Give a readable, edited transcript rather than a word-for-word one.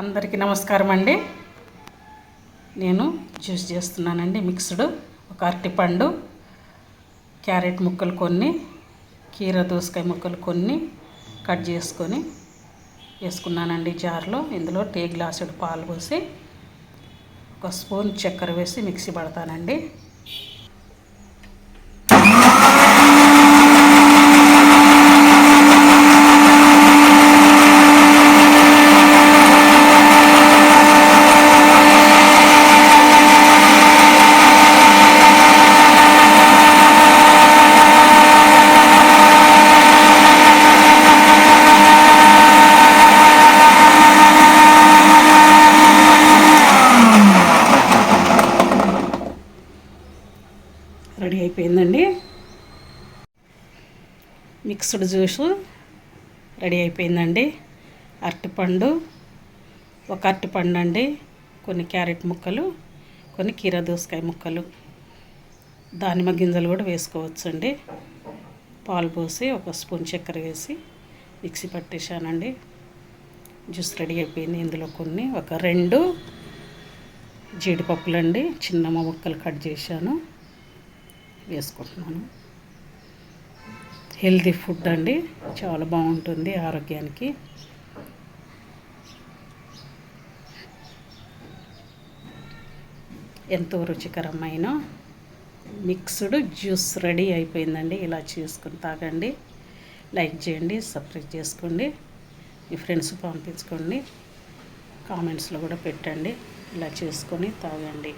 అందరికీ నమస్కారం అండి. నేను జ్యూస్ చేస్తున్నానండి. మిక్స్డ్ ఒక అరటిపండు, క్యారెట్ ముక్కలు కొన్ని, కీర దోసకాయ ముక్కలు కొన్ని కట్ చేసుకొని వేసుకున్నానండి జార్లో. ఇందులో టీ గ్లాసుడు పాలు పోసి ఒక స్పూన్ చక్కెర వేసి మిక్సీ పడతానండి. రెడీ అయిపోయిందండి. మిక్స్డ్ జ్యూసు రెడీ అయిపోయిందండి. అరటిపండు, ఒక అరటిపండు అండి, కొన్ని క్యారెట్ ముక్కలు, కొన్ని కీర దోసకాయ ముక్కలు, దానిమ్మ గింజలు కూడా వేసుకోవచ్చండి. పాలు పోసి ఒక స్పూన్ చక్కెర వేసి మిక్సీ పట్టేశానండి. జ్యూస్ రెడీ అయిపోయింది. ఇందులో కొన్ని ఒక 2 జీడిపప్పులండి, చిన్న ముక్కలు కట్ చేశాను, వేసుకుంటున్నాను. హెల్తీ ఫుడ్ అండి, చాలా బాగుంటుంది ఆరోగ్యానికి. ఎంతో రుచికరమైన మిక్స్డ్ జ్యూస్ రెడీ అయిపోయిందండి. ఇలా చేసుకుని తాగండి. లైక్ చేయండి, సబ్స్క్రైబ్ చేసుకోండి, మీ ఫ్రెండ్స్ పంపించుకోండి, కామెంట్స్లో కూడా పెట్టండి. ఇలా చేసుకొని తాగండి.